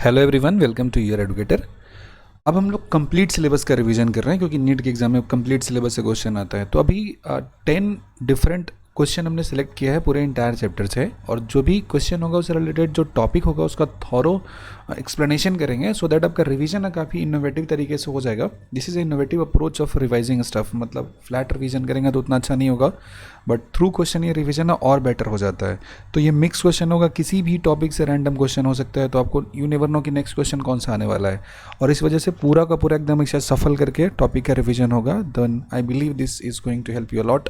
Hello everyone, welcome two year educator. अब हम लोग कंप्लीट सिलेबस का रिवीजन कर रहे हैं क्योंकि नीट के एग्जाम में कंप्लीट सिलेबस से क्वेश्चन आता है। तो अभी 10 डिफरेंट क्वेश्चन हमने सेलेक्ट किया है पूरे इंटायर चैप्टर से, और जो भी क्वेश्चन होगा उससे रिलेटेड जो टॉपिक होगा उसका थॉरो एक्सप्लेनेशन करेंगे, सो दैट आपका रिवीजन काफ़ी इनोवेटिव तरीके से हो जाएगा। This is innovative approach of revising stuff. मतलब फ्लैट रिवीजन करेंगे तो उतना अच्छा नहीं होगा, बट थ्रू क्वेश्चन ये रिवीजन और बेटर हो जाता है। तो ये मिक्स क्वेश्चन होगा, किसी भी टॉपिक से रैंडम क्वेश्चन हो सकता है, तो आपको यू नेवर नो कि नेक्स्ट क्वेश्चन कौन सा आने वाला है, और इस वजह से पूरा का पूरा एकदम एक साथ सफल करके टॉपिक का रिवीजन होगा। Then I believe this is going to help you a lot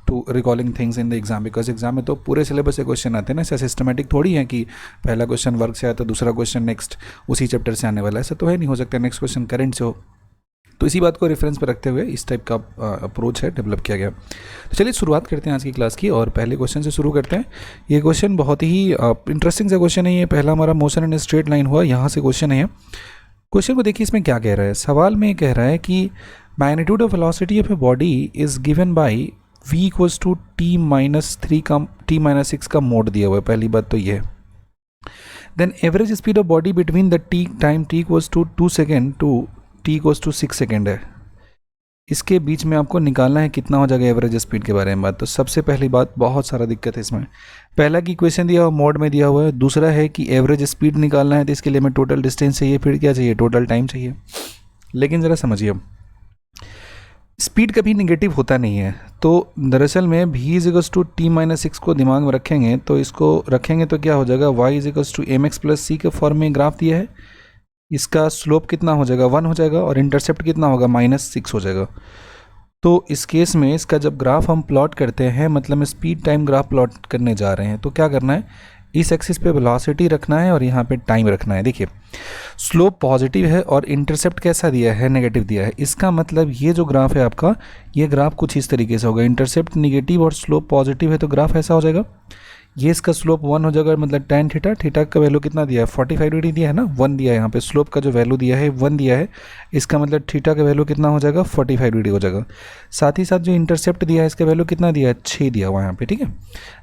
to recalling things in the exam, because exam में तो पूरे सिलेबस से क्वेश्चन आते हैं ना। ऐसा सिस्टमेटिक थोड़ी है कि पहला क्वेश्चन वर्क से आया तो दूसरा क्वेश्चन नेक्स्ट उसी चैप्टर से आने वाला है, ऐसा तो है नहीं। हो सकता है नेक्स्ट क्वेश्चन करंट से हो, तो इसी बात को रेफरेंस पर रखते हुए इस टाइप का अप्रोच है डेवलप किया गया। तो चलिए शुरुआत करते हैं आज की क्लास की, और पहले क्वेश्चन से शुरू करते हैं। ये क्वेश्चन बहुत ही इंटरेस्टिंग सा क्वेश्चन है। ये पहला हमारा मोशन इन स्ट्रेट लाइन हुआ, यहाँ से क्वेश्चन है। क्वेश्चन को देखिए, इसमें क्या कह रहा है। सवाल में कह रहा है कि magnitude of velocity of a body is given by v equals to t-3 का t-6 का मोड दिया हुआ है। पहली बात तो ये है। Then average speed of body between the time t equals to 2 second to t equals to 6 second है। इसके बीच में आपको निकालना है कितना हो जाएगा एवरेज स्पीड के बारे में बात। तो सबसे पहली बात, बहुत सारा दिक्कत है इसमें। पहला की इक्वेशन दिया हुआ मोड में दिया हुआ है, दूसरा है कि एवरेज स्पीड निकालना है, तो इसके लिए हमें टोटल डिस्टेंस चाहिए, फिर क्या चाहिए, टोटल टाइम चाहिए। लेकिन ज़रा समझिए, स्पीड कभी निगेटिव होता नहीं है। तो दरअसल में v इजिकल्स टू t-6 को दिमाग में रखेंगे, तो इसको रखेंगे तो क्या हो जाएगा, y equals to mx plus c के फॉर्म में ग्राफ दिया है। इसका स्लोप कितना हो जाएगा, 1 हो जाएगा, और इंटरसेप्ट कितना होगा, -6 हो जाएगा। तो इस केस में इसका जब ग्राफ हम प्लॉट करते हैं, मतलब स्पीड टाइम ग्राफ प्लॉट करने जा रहे हैं, तो क्या करना है, इस एक्सिस पे वेलोसिटी रखना है और यहाँ पे टाइम रखना है। देखिए, स्लोप पॉजिटिव है और इंटरसेप्ट कैसा दिया है, नेगेटिव दिया है। इसका मतलब ये जो ग्राफ है आपका, ये ग्राफ कुछ इस तरीके से होगा। इंटरसेप्ट नेगेटिव और स्लोप पॉजिटिव है, तो ग्राफ ऐसा हो जाएगा। ये इसका स्लोप 1 हो जाएगा, मतलब tan थीटा, थीटा का वैल्यू कितना दिया है, 45 डिग्री दिया है ना, 1 दिया है यहाँ पे। स्लोप का जो वैल्यू दिया है 1 दिया है, इसका मतलब थीटा का वैल्यू कितना हो जाएगा, 45 डिग्री हो जाएगा। साथ ही साथ जो इंटरसेप्ट दिया है, इसका वैल्यू कितना दिया है, 6 दिया हुआ है यहाँ पे, ठीक है।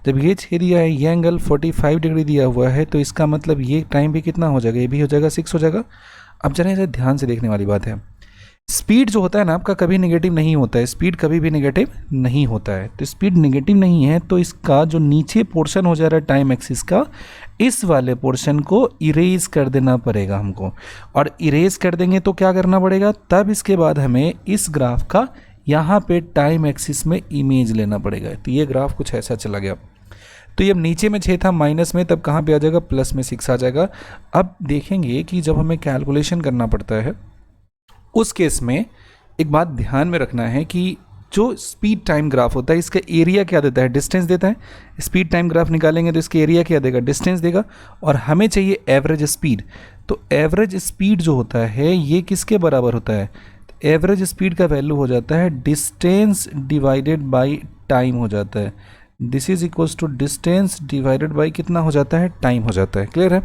जब ये 6 दिया है, ये एंगल 45 डिग्री दिया हुआ है, तो इसका मतलब ये टाइम भी कितना हो जाएगा, ये भी हो जाएगा 6 हो जाएगा। अब जरा इसे ध्यान से देखने वाली बात है, स्पीड जो होता है ना आपका, कभी नेगेटिव नहीं होता है। स्पीड कभी भी नेगेटिव नहीं होता है। तो स्पीड नेगेटिव नहीं है, तो इसका जो नीचे पोर्शन हो जा रहा है टाइम एक्सिस का, इस वाले पोर्शन को इरेज कर देना पड़ेगा हमको। और इरेज कर देंगे तो क्या करना पड़ेगा, तब इसके बाद हमें इस ग्राफ का यहाँ पे टाइम एक्सिस में इमेज लेना पड़ेगा। तो ये ग्राफ कुछ ऐसा चला गया। तो ये अब नीचे में 6 था, माइनस में, तब कहाँ पे आ जाएगा, प्लस में 6 आ जाएगा। अब देखेंगे कि जब हमें कैलकुलेशन करना पड़ता है, उस केस में एक बात ध्यान में रखना है कि जो स्पीड टाइम ग्राफ होता है, इसका एरिया क्या देता है, डिस्टेंस देता है। स्पीड टाइम ग्राफ निकालेंगे तो इसका एरिया क्या देगा, डिस्टेंस देगा, और हमें चाहिए एवरेज स्पीड। तो एवरेज स्पीड जो होता है ये किसके बराबर होता है, एवरेज स्पीड का वैल्यू हो जाता है डिस्टेंस डिवाइडेड बाई टाइम हो जाता है। This is equals to distance divided by कितना हो जाता है, टाइम हो जाता है। क्लियर है।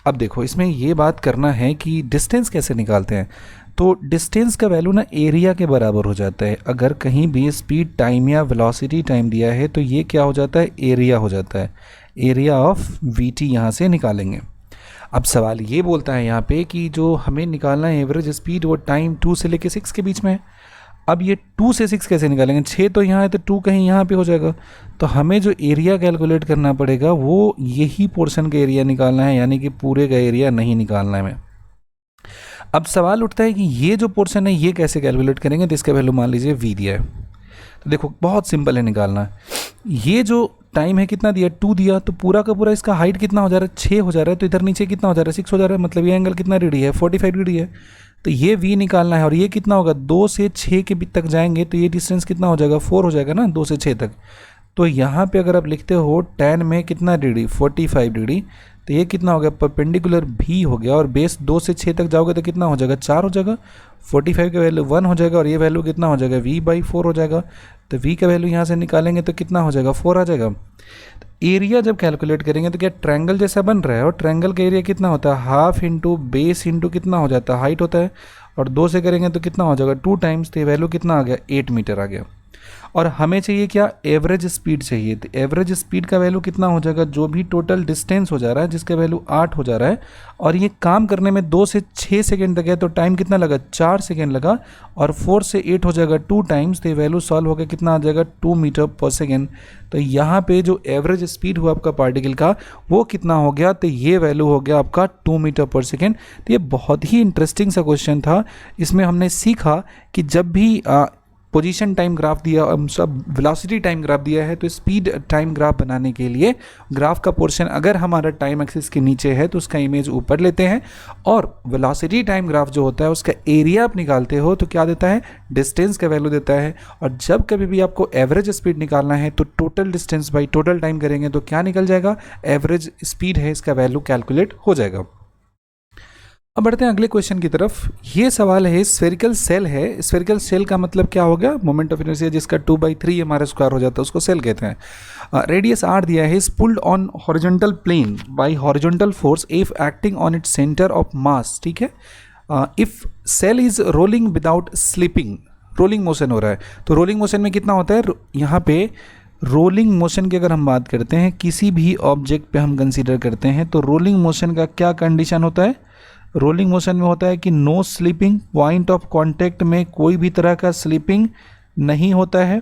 अब देखो, इसमें ये बात करना है कि डिस्टेंस कैसे निकालते हैं। तो डिस्टेंस का वैल्यू ना एरिया के बराबर हो जाता है। अगर कहीं भी स्पीड टाइम या वेलोसिटी टाइम दिया है, तो ये क्या हो जाता है, एरिया हो जाता है। एरिया ऑफ वी टी यहाँ से निकालेंगे। अब सवाल ये बोलता है यहाँ पे कि जो हमें निकालना है एवरेज स्पीड, वो टाइम 2 से लेके 6 के बीच में है। अब ये 2 से 6 कैसे निकालेंगे, 6 तो यहाँ है, तो 2 कहीं यहाँ पे हो जाएगा। तो हमें जो एरिया कैलकुलेट करना पड़ेगा, वो यही पोर्शन का एरिया निकालना है, यानी कि पूरे का एरिया नहीं निकालना है हमें। अब सवाल उठता है कि ये जो पोर्शन है ये कैसे कैलकुलेट करेंगे। तो इसका वैल्यू मान लीजिए v दिया है। तो देखो, बहुत सिंपल है निकालना। ये जो टाइम है कितना दिया, 2 दिया, तो पूरा का पूरा इसका हाइट कितना हो जा रहा है, 6 हो जा रहा है। तो इधर नीचे कितना हो जा रहा है, 6 हो जा रहा है। मतलब ये एंगल कितना डिग्री है, 45 डिग्री है। तो ये v निकालना है, और ये कितना होगा, 2 से 6 के तक जाएंगे, तो ये डिस्टेंस कितना हो जाएगा, 4 हो जाएगा ना, 2 से 6 तक। तो यहाँ पे अगर आप लिखते हो tan में कितना डिग्री, 45 डिग्री, तो ये कितना हो गया, परपेंडिकुलर भी हो गया, और बेस 2 से 6 तक जाओगे तो कितना हो जाएगा, 4 हो जाएगा। 45 का वैल्यू 1 हो जाएगा, और ये वैल्यू कितना हो जाएगा, v/4 हो जाएगा। तो v का वैल्यू यहाँ से निकालेंगे तो कितना हो जाएगा, 4 आ जाएगा। तो एरिया जब कैलकुलेट करेंगे तो क्या ट्रायंगल जैसा बन रहा है, और ट्रायंगल का एरिया कितना होता है, हाफ इंटू बेस इंटू कितना हो जाता है, हाइट होता है। और 2 से करेंगे तो कितना हो जाएगा, 2 टाइम्स, तो ये वैल्यू कितना आ गया, 8 मीटर आ गया। और हमें चाहिए क्या, एवरेज स्पीड चाहिए। तो एवरेज स्पीड का वैल्यू कितना हो जाएगा, जो भी टोटल डिस्टेंस हो जा रहा है जिसका वैल्यू 8 हो जा रहा है, और ये काम करने में 2 से 6 सेकेंड तक है, तो टाइम कितना लगा, 4 सेकेंड लगा, और 4 से 8 हो जाएगा 2 टाइम्स, तो ये वैल्यू सॉल्व होकर कितना आ जाएगा, 2 मीटर पर सेकेंड। तो यहाँ पे जो एवरेज स्पीड हुआ आपका पार्टिकल का वो कितना हो गया, तो ये वैल्यू हो गया आपका 2 मीटर पर सेकेंड। तो ये बहुत ही इंटरेस्टिंग सा क्वेश्चन था। इसमें हमने सीखा कि जब भी पोजीशन टाइम ग्राफ दिया, सब वेलोसिटी टाइम ग्राफ दिया है, तो स्पीड टाइम ग्राफ बनाने के लिए ग्राफ का पोर्शन अगर हमारा टाइम एक्सिस के नीचे है तो उसका इमेज ऊपर लेते हैं, और वेलोसिटी टाइम ग्राफ जो होता है उसका एरिया आप निकालते हो तो क्या देता है, डिस्टेंस का वैल्यू देता है। और जब कभी भी आपको एवरेज स्पीड निकालना है तो total distance by total time करेंगे तो क्या निकल जाएगा, एवरेज स्पीड है, इसका वैल्यू कैलकुलेट हो जाएगा। अब बढ़ते हैं अगले क्वेश्चन की तरफ। ये सवाल है, स्फेरिकल सेल है। स्फेरिकल सेल का मतलब क्या हो गया, मोमेंट ऑफ इनर्शिया जिसका 2/3 हमारा स्क्वायर हो जाता है उसको सेल कहते हैं। रेडियस r दिया है, is pulled on horizontal plane by horizontal force if acting on its centre of mass, ठीक है। If cell is rolling without slipping, rolling motion हो रहा है, तो रोलिंग मोशन में कितना होता है, यहाँ पे रोलिंग मोशन की अगर हम बात करते हैं, किसी भी ऑब्जेक्ट पे हम कंसीडर करते हैं, तो रोलिंग मोशन का क्या कंडीशन होता है, रोलिंग मोशन में होता है कि no slipping, point of contact में कोई भी तरह का स्लिपिंग नहीं होता है।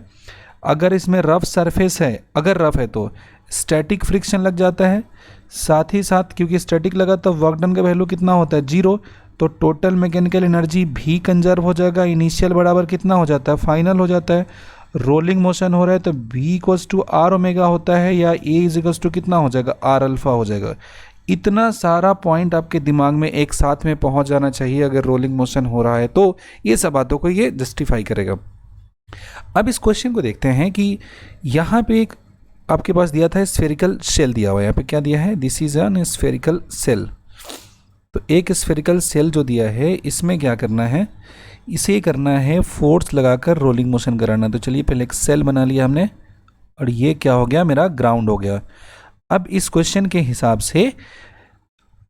अगर इसमें रफ सरफेस है, अगर रफ है तो स्टैटिक फ्रिक्शन लग जाता है, साथ ही साथ क्योंकि स्टैटिक लगा तो वर्क डन का वैल्यू कितना होता है, 0, तो टोटल मैकेनिकल एनर्जी भी कंजर्व हो जाएगा। इनिशियल बराबर कितना हो जाता है, फाइनल हो जाता है। रोलिंग मोशन हो रहा है तो B equals to R omega होता है, या A इज इक्वल्स टू कितना हो जाएगा, आर अल्फा हो जाएगा। इतना सारा पॉइंट आपके दिमाग में एक साथ में पहुंच जाना चाहिए अगर रोलिंग मोशन हो रहा है, तो ये सब बातों को ये जस्टिफाई करेगा। अब इस क्वेश्चन को देखते हैं कि यहाँ पे एक आपके पास दिया था स्फेरिकल सेल दिया हुआ है, यहाँ पे क्या दिया है, this is an spherical shell. तो एक स्फेरिकल सेल जो दिया है इसमें क्या करना है, इसे करना है फोर्स लगाकर रोलिंग मोशन कराना। तो चलिए पहले एक सेल बना लिया हमने, और ये क्या हो गया, मेरा ग्राउंड हो गया। अब इस क्वेश्चन के हिसाब से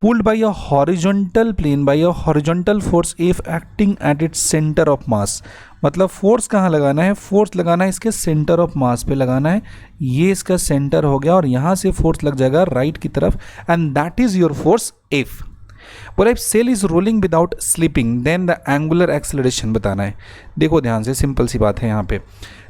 pulled by a horizontal plane by a horizontal force if acting at its centre of mass, मतलब फोर्स कहाँ लगाना है, फोर्स लगाना है इसके सेंटर ऑफ मास पे लगाना है। ये इसका सेंटर हो गया, और यहाँ से फोर्स लग जाएगा राइट की तरफ, and that is your force F. बोला if cell is rolling without slipping then the angular acceleration बताना है। देखो ध्यान से, सिंपल सी बात है, यहाँ पे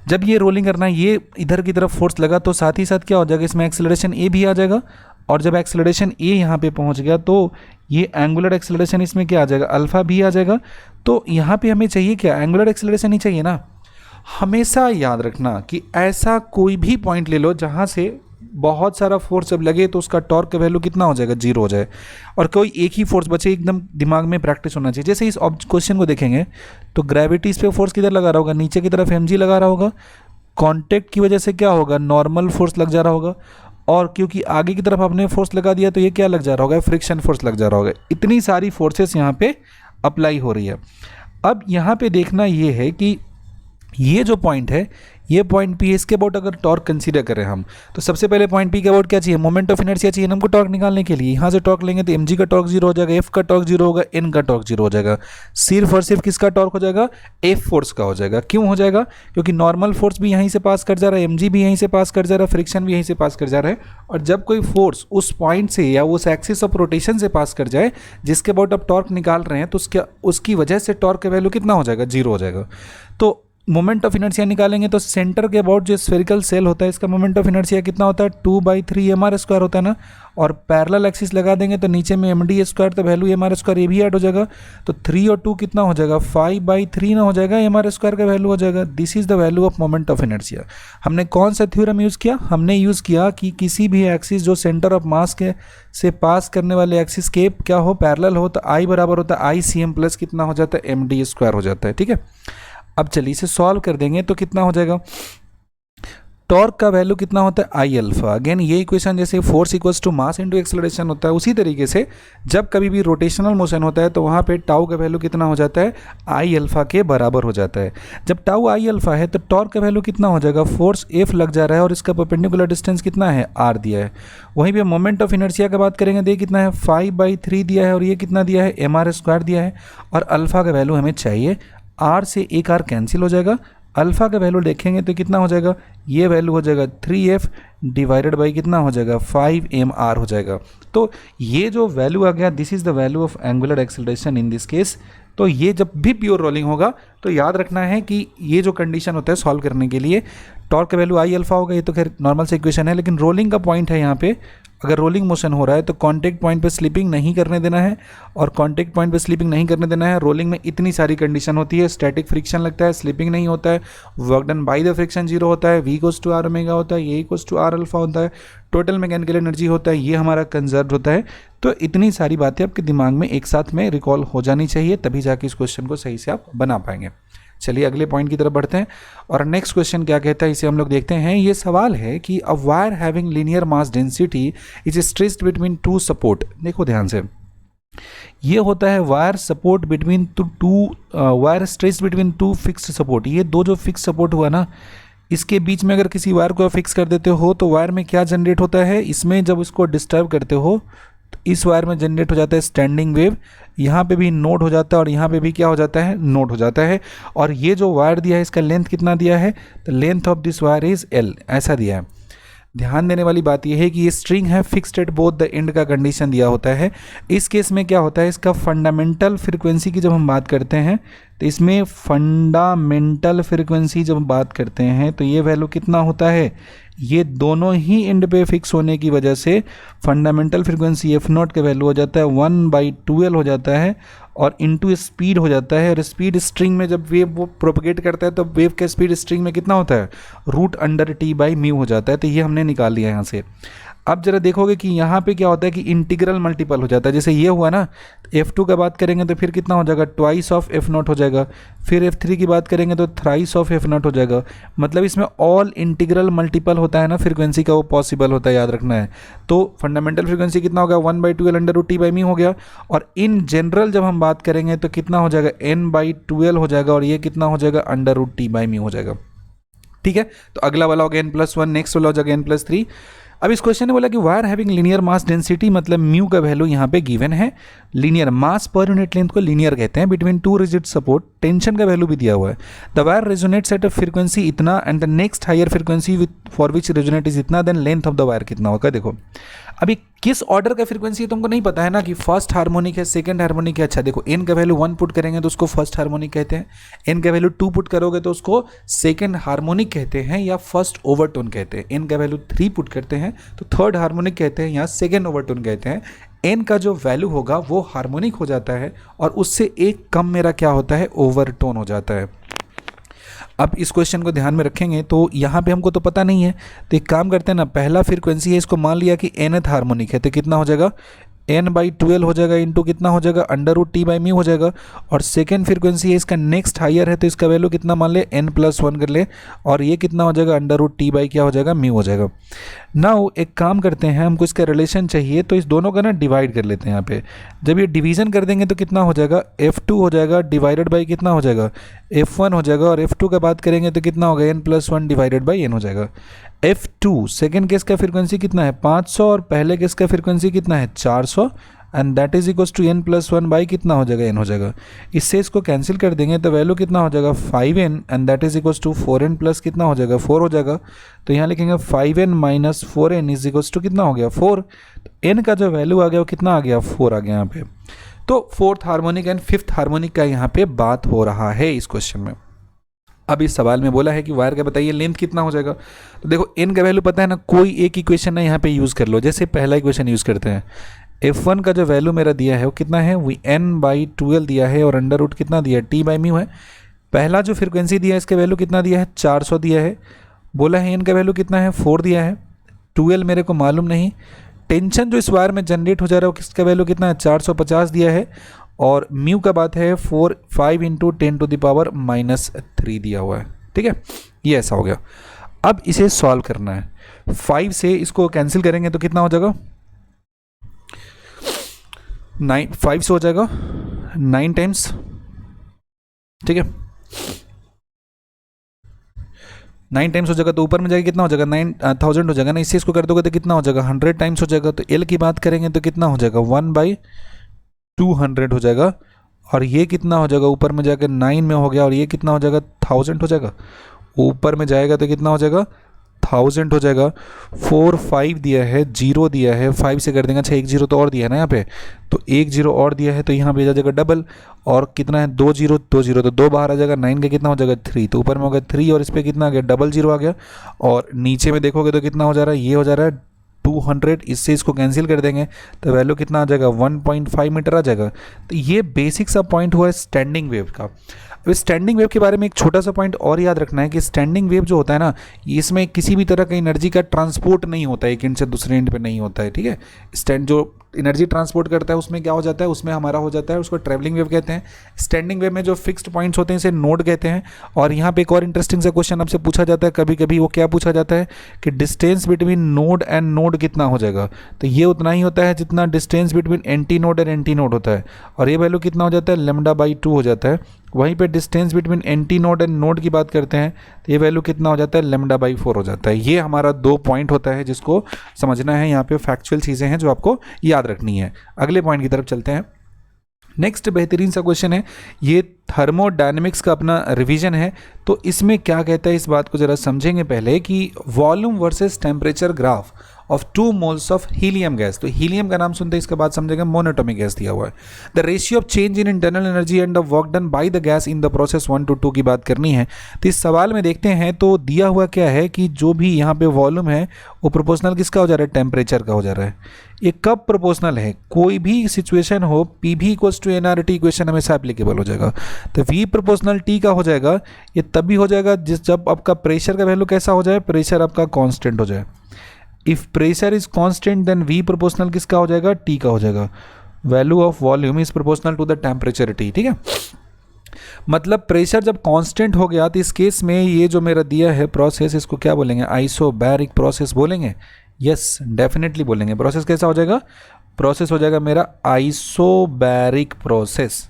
जब ये रोलिंग करना है, ये इधर की तरफ फोर्स लगा तो साथ ही साथ क्या हो जाएगा, इसमें एक्सेलरेशन ए भी आ जाएगा, और जब एक्सेलरेशन ए यहाँ पे पहुँच गया तो ये एंगुलर एक्सेलरेशन इसमें क्या आ जाएगा, अल्फा भी आ जाएगा। तो यहाँ पे हमें चाहिए क्या, एंगुलर एक्सेलरेशन ही चाहिए ना। हमेशा याद रखना कि ऐसा कोई भी पॉइंट ले लो जहाँ से बहुत सारा फोर्स जब लगे तो उसका टॉर्क का वैल्यू कितना हो जाएगा, 0 हो जाए, और कोई एक ही फोर्स बचे, एकदम दिमाग में प्रैक्टिस होना चाहिए। जैसे इस क्वेश्चन को देखेंगे तो ग्रेविटी इस पे फोर्स किधर लगा रहा होगा, नीचे की तरफ mg लगा रहा होगा, कांटेक्ट की वजह से क्या होगा, नॉर्मल फोर्स लग जा रहा होगा, और क्योंकि आगे की तरफ आपने फोर्स लगा दिया तो ये क्या लग जा रहा होगा, फ्रिक्शन फोर्स लग जा रहा होगा। इतनी सारी फोर्सेस यहाँ पे अप्लाई हो रही है। अब यहाँ पे देखना ये है कि ये जो पॉइंट है, ये पॉइंट पी है, इसके अबाउट अगर टॉर्क कंसीडर करें हम, तो सबसे पहले पॉइंट पी के अबाउट क्या चाहिए, मोमेंट ऑफ इनर्शिया चाहिए हमको टॉर्क निकालने के लिए। यहाँ से टॉर्क लेंगे तो mg का टॉर्क 0 हो जाएगा, f का टॉर्क 0 होगा, n का टॉर्क 0 हो जाएगा। सिर्फ और सिर्फ किसका टॉर्क हो जाएगा, f फोर्स का हो जाएगा। क्यों हो जाएगा, क्योंकि नॉर्मल फोर्स भी यहीं से पास कर जा रहा है, mg भी यहीं से पास कर जा रहा है, फ्रिक्शन भी यहीं से पास कर जा रहा है, और जब कोई फोर्स उस पॉइंट से या उस एक्सिस ऑफ रोटेशन से पास कर जाए जिसके अबाउट आप टॉर्क निकाल रहे हैं, तो उसकी वजह से टॉर्क का वैल्यू कितना हो जाएगा, 0 हो जाएगा। तो मोमेंट ऑफ इनर्शिया निकालेंगे तो सेंटर के अबाउट जो स्फेरिकल सेल होता है इसका मोमेंट ऑफ इनर्शिया कितना होता है, 2/3 mr² होता है ना, और पैरेलल एक्सिस लगा देंगे तो नीचे में md², तो वैल्यू mr² ये भी ऐड हो जाएगा, तो 3 और 2 कितना हो जाएगा, 5/3 ना हो जाएगा, mr² का वैल्यू हो जाएगा। This is the value of moment of inertia. हमने कौन सा थ्योरम यूज़ किया, हमने यूज़ किया कि किसी भी एक्सिस जो सेंटर ऑफ मास के से पास करने वाले एक्सिस के क्या हो, पैरेलल हो, तो I बराबर होता है ICM प्लस कितना हो जाता है, md² हो जाता है। ठीक है, अब चलिए इसे सॉल्व कर देंगे तो कितना हो जाएगा, टॉर्क का वैल्यू कितना होता है, आई अल्फा। अगेन ये इक्वेशन जैसे force equals to mass into acceleration होता है, उसी तरीके से जब कभी भी रोटेशनल मोशन होता है तो वहाँ पे टाउ का वैल्यू कितना हो जाता है, आई अल्फा के बराबर हो जाता है। जब टाउ आई अल्फा है तो टॉर्क का वैल्यू कितना हो जाएगा, फोर्स एफ लग जा रहा है और इसका परपेंडिकुलर डिस्टेंस कितना है, आर दिया है। वहीं पे मोमेंट ऑफ इनर्शिया की बात करेंगे, देखिए कितना है, 5/3 दिया है, और ये कितना दिया है, mr² दिया है, और अल्फा का वैल्यू हमें चाहिए, आर से एक आर कैंसिल हो जाएगा, अल्फ़ा का वैल्यू देखेंगे तो कितना हो जाएगा, ये वैल्यू हो जाएगा 3f डिवाइडेड बाई कितना हो जाएगा 5mr हो जाएगा। तो ये जो वैल्यू आ गया, this is the value of angular acceleration in this case. तो ये जब भी प्योर रोलिंग होगा तो याद रखना है कि ये जो कंडीशन होता है सॉल्व करने के लिए, टॉर्क का वैल्यू आई अल्फा होगा, ये तो खैर नॉर्मल से इक्वेशन है, लेकिन रोलिंग का पॉइंट है यहाँ पे, अगर रोलिंग मोशन हो रहा है तो कांटेक्ट पॉइंट पे स्लिपिंग नहीं करने देना है, और कांटेक्ट पॉइंट पे स्लिपिंग नहीं करने देना है। रोलिंग में इतनी सारी कंडीशन होती है, स्टैटिक फ्रिक्शन लगता है, स्लिपिंग नहीं होता है, work done by the friction zero होता है, v equals to R omega होता है, a equals to R alpha होता है, टोटल मैकेनिकल एनर्जी होता है, ये हमारा कंजर्व होता है। तो इतनी सारी बातें आपके दिमाग में एक साथ में रिकॉल हो जानी चाहिए, तभी जाके इस क्वेश्चन को सही से आप बना पाएंगे। चलिए अगले पॉइंट की तरफ बढ़ते हैं, और नेक्स्ट क्वेश्चन क्या कहता है इसे हम लोग देखते हैं। ये सवाल है कि a wire having linear mass density is stretched between two support. देखो ध्यान से, ये होता है wire support between two wire stretched between two fixed support. ये दो जो फिक्स सपोर्ट हुआ ना, इसके बीच में अगर किसी वायर को फिक्स कर देते हो तो वायर में क्या जनरेट होता है, इसमें जब इसको डिस्टर्ब करते हो तो इस वायर में जनरेट हो जाता है स्टैंडिंग वेव, यहाँ पे भी नोड हो जाता है और यहाँ पे भी क्या हो जाता है, नोड हो जाता है। और ये जो वायर दिया है इसका लेंथ कितना दिया है, तो length of this wire is L, ऐसा दिया है। ध्यान देने वाली बात यह है कि ये स्ट्रिंग है fixed at both the end का कंडीशन दिया होता है। इस केस में क्या होता है, इसका फंडामेंटल फ्रिक्वेंसी की जब हम बात करते हैं तो इसमें फंडामेंटल फ्रिक्वेंसी जब बात करते हैं तो ये वैल्यू कितना होता है, ये दोनों ही एंड पे फिक्स होने की वजह से फंडामेंटल फ्रिक्वेंसी एफ नॉट का वैल्यू हो जाता है 1/12 हो जाता है, और इनटू स्पीड हो जाता है। और स्पीड स्ट्रिंग में जब वेव वो प्रोपगेट करता है तो वेव का स्पीड स्ट्रिंग में कितना होता है, √T/μ हो जाता है। तो ये हमने निकाल लिया यहाँ से। अब जरा देखोगे कि यहाँ पे क्या होता है कि इंटीग्रल मल्टीपल हो जाता है। जैसे ये हुआ ना, F2 का बात करेंगे तो फिर कितना हो जाएगा, ट्वाइस ऑफ F0 हो जाएगा। फिर F3 की बात करेंगे तो थ्राइस ऑफ F0 हो जाएगा। मतलब इसमें ऑल इंटीग्रल मल्टीपल होता है ना फ्रीक्वेंसी का, वो पॉसिबल होता है, याद रखना है। तो फंडामेंटल फ्रीक्वेंसी कितना हो गया, 1/12 √T/μ हो गया। और इन जनरल जब हम बात करेंगे तो कितना हो जाएगा, n/12 हो जाएगा, और ये कितना हो जाएगा, √T/μ हो जाएगा। ठीक है, तो अगला वाला हो गया n+1, नेक्स्ट वाला हो जाएगा n+3। अब इस क्वेश्चन ने बोला कि wire having linear mass density, मतलब म्यू का वैल्यू यहाँ पे गिवन है। लीनियर मास पर यूनिट लेंथ को लीनियर कहते हैं, between two rigid support. Tension का वैल्यू भी दिया हुआ है। The wire resonates at a frequency इतना and the next higher frequency with for which resonate is इतना, then length of the wire कितना होगा। देखो अभी किस ऑर्डर का फ्रीक्वेंसी है तुमको नहीं पता है ना, कि फर्स्ट हार्मोनिक है, सेकंड हार्मोनिक है। अच्छा देखो, एन का वैल्यू 1 पुट करेंगे तो उसको फर्स्ट हार्मोनिक कहते हैं, एन का वैल्यू 2 पुट करोगे तो उसको सेकंड हार्मोनिक कहते हैं या फर्स्ट ओवरटोन कहते हैं। एन का वैल्यू 3 पुट करते हैं तो थर्ड हार्मोनिक कहते हैं या सेकंड ओवरटोन कहते हैं। एन का जो वैल्यू होगा वो हार्मोनिक हो जाता है, और उससे एक कम मेरा क्या होता है, ओवरटोन हो जाता है। अब इस क्वेश्चन को ध्यान में रखेंगे तो यहाँ पे हमको तो पता नहीं है, तो एक काम करते हैं ना, पहला फ्रीक्वेंसी है, इसको मान लिया कि nth हार्मोनिक है, तो कितना हो जाएगा, n/12 हो जाएगा, इंटू कितना हो जाएगा, √T/μ हो जाएगा। और सेकेंड फ्रीक्वेंसी है, इसका नेक्स्ट हायर है, तो इसका वैल्यू कितना मान ले, n+1 कर ले, और ये कितना हो जाएगा, √T/ क्या हो जाएगा, μ हो जाएगा। नाउ एक काम करते हैं, हमको इसका रिलेशन चाहिए, तो इस दोनों का ना डिवाइड कर लेते हैं यहाँ पे। जब ये डिवीजन कर देंगे तो कितना हो जाएगा, F2 हो जाएगा डिवाइडेड बाई कितना हो जाएगा, F1 हो जाएगा। और F2 का बात करेंगे तो कितना होगा, n+1 डिवाइडेड बाई n हो जाएगा। F2 सेकेंड केस का फ्रीक्वेंसी कितना है, 500, और पहले केस का फ्रीक्वेंसी कितना है, 400, and that is equals to n+1 by कितना हो जाएगा, n हो जाएगा। इससे इसको कैंसिल कर देंगे तो वैल्यू कितना हो जाएगा, 5n, and that is equals to 4n plus कितना हो जाएगा, 4 हो जाएगा। तो यहाँ लिखेंगे 5n minus 4n is equals to कितना हो गया, 4। तो n का जो वैल्यू आ गया वो कितना आ गया, 4 आ गया यहाँ पे। तो fourth harmonic and fifth harmonic का यहाँ पे बात हो रहा है इस क्वेश्चन में। अब इस सवाल में बोला है कि वायर का बताइए लेंथ कितना हो जाएगा। तो देखो n का वैल्यू पता है ना, कोई एक इक्वेशन है यहाँ पे यूज़ कर लो। जैसे पहला इक्वेशन यूज़ करते हैं, F1 का जो वैल्यू मेरा दिया है वो कितना है, वो n/12 दिया है, और अंडर रूट कितना दिया है, T/μ है। पहला जो फ्रीक्वेंसी दिया है इसका वैल्यू कितना दिया है, 400 दिया है। बोला है n का वैल्यू कितना है, 4 दिया है। 12 मेरे को मालूम नहीं। टेंशन जो इस वायर में जनरेट हो जा रहा है किसका वैल्यू कितना है, 450 दिया है। और म्यू का बात है 5 × 10⁻³ दिया हुआ है। ठीक है, ये ऐसा हो गया। अब इसे सॉल्व करना है। 5 से इसको कैंसिल करेंगे तो कितना हो जाएगा, 5 से हो जाएगा 9 टाइम्स। ठीक है, 9 टाइम्स हो जाएगा तो ऊपर में जाएगा कितना हो जाएगा, 9000 हो जाएगा ना। इससे इसको कर दोगे तो कितना हो जाएगा, 100 टाइम्स हो जाएगा। तो एल की बात करेंगे तो कितना हो जाएगा, 1/200 हो जाएगा। और ये कितना हो जाएगा, ऊपर में जाकर 9 में हो गया, और ये कितना हो जाएगा 1000 हो जाएगा, ऊपर में जाएगा तो कितना हो जाएगा 1000 हो जाएगा। 4 5 दिया है, 0 दिया है, 5 से कर देंगे, अच्छा 1 0 तो और दिया है ना यहाँ पे, तो 1 0 और दिया है, तो यहाँ पे आ जाएगा डबल, और कितना है 2 0 2 0, तो 2 बाहर आ जाएगा, 9 का कितना हो जाएगा 3, तो ऊपर में हो गया 3 और इस पर कितना आ गया डबल 0 आ गया, और नीचे में देखोगे तो कितना हो जा रहा है, ये हो जा रहा है 200, इससे इसको कैंसिल कर देंगे तो वैल्यू कितना आ जाएगा 1.5 मीटर आ जाएगा। तो ये बेसिक सा पॉइंट हुआ है स्टैंडिंग वेव का। अब स्टैंडिंग वेव के बारे में एक छोटा सा पॉइंट और याद रखना है कि स्टैंडिंग वेव जो होता है ना, इसमें किसी भी तरह का एनर्जी का ट्रांसपोर्ट नहीं होता है, एक एंड से दूसरे एंड पे नहीं होता है, ठीक है। स्टैंड जो एनर्जी ट्रांसपोर्ट करता है उसमें क्या हो जाता है, उसमें हमारा हो जाता है, उसको ट्रैवलिंग वेव कहते हैं। स्टैंडिंग वेव में जो फिक्स्ड पॉइंट्स होते हैं इसे नोड कहते हैं। और यहाँ पे एक और इंटरेस्टिंग सा क्वेश्चन आपसे पूछा जाता है कभी कभी, वो क्या पूछा जाता है कि distance between node and node कितना हो जाएगा, तो ये उतना ही होता है जितना डिस्टेंस बिटवीन एंटी नोड और एंटी नोड होता है, और ये वैल्यू कितना हो जाता है λ/2 हो जाता है। वहीं पे distance between anti node and node की बात करते हैं तो ये वैल्यू कितना हो जाता है λ/4 हो जाता है। ये हमारा 2 पॉइंट होता है जिसको समझना है, यहाँ पे फैक्चुअल चीज़ें हैं जो आपको याद रखनी है। अगले पॉइंट की तरफ चलते हैं। नेक्स्ट बेहतरीन सा क्वेश्चन है, ये थर्मोडायनेमिक्स का अपना रिवीजन है, तो इसमें क्या कहता है इस बात को ज़रा समझेंगे पहले कि volume versus temperature graph of 2 moles of helium gas. तो हीलियम का नाम सुनते ही इसके बाद समझेंगे मोनोटॉमिक गैस दिया हुआ है। The ratio of change in internal energy and the work done by the gas in the process 1 to 2 की बात करनी है। तो इस सवाल में देखते हैं तो दिया हुआ क्या है कि जो भी यहाँ पे वॉल्यूम है वो प्रोपोर्शनल किसका हो जा रहा है, टेम्परेचर का हो जा रहा है। ये कब प्रोपोर्शनल है, कोई भी सिचुएशन हो पी भी इक्वल्स टू एनआरटी इक्वेशन हमेशा एप्लीकेबल हो जाएगा। तो वी प्रोपोर्शनल टी का हो जाएगा, ये तभी हो जाएगा जब आपका प्रेशर का वैल्यू कैसा हो जाए, प्रेशर आपका कांस्टेंट हो जाए। If pressure is constant then V proportional किसका हो जाएगा, टी का हो जाएगा। Value of volume is proportional to the temperature T, ठीक है। मतलब प्रेशर जब कांस्टेंट हो गया तो इस केस में ये जो मेरा दिया है प्रोसेस, इसको क्या बोलेंगे, आइसोबैरिक प्रोसेस बोलेंगे। यस डेफिनेटली बोलेंगे। प्रोसेस कैसा हो जाएगा, प्रोसेस हो जाएगा मेरा आइसोबैरिक प्रोसेस।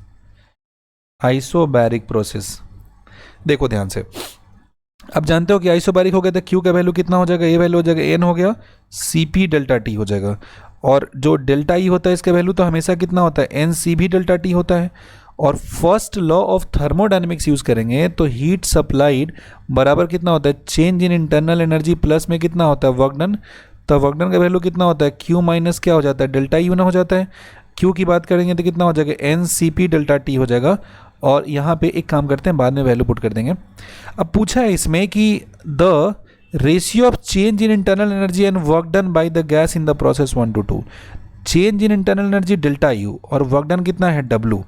आइसोबैरिक प्रोसेस देखो ध्यान से, अब जानते हो कि आइसोबैरिक हो गया तो क्यू का वैल्यू कितना हो जाएगा, ये वैल्यू हो जाएगा एन हो गया, सी पी डेल्टा टी हो जाएगा। और जो डेल्टा ई होता है इसका वैल्यू तो हमेशा कितना होता है, एन सी भी डेल्टा टी होता है। और first law of thermodynamics use करेंगे तो हीट सप्लाइड बराबर कितना होता है, change in internal energy plus में कितना होता है वर्क डन। तो वर्क डन का वैल्यू कितना होता है, क्यू माइनस क्या हो जाता है, डेल्टा यू ना हो जाता है। क्यू की बात करेंगे तो कितना हो जाएगा, n C P delta T हो जाएगा। और यहाँ पे एक काम करते हैं, बाद में वैल्यू पुट कर देंगे। अब पूछा है इसमें कि the ratio of change in internal energy and work done by the gas in the process 1 to 2। Change in internal energy delta U और वर्क डन कितना है डब्लू।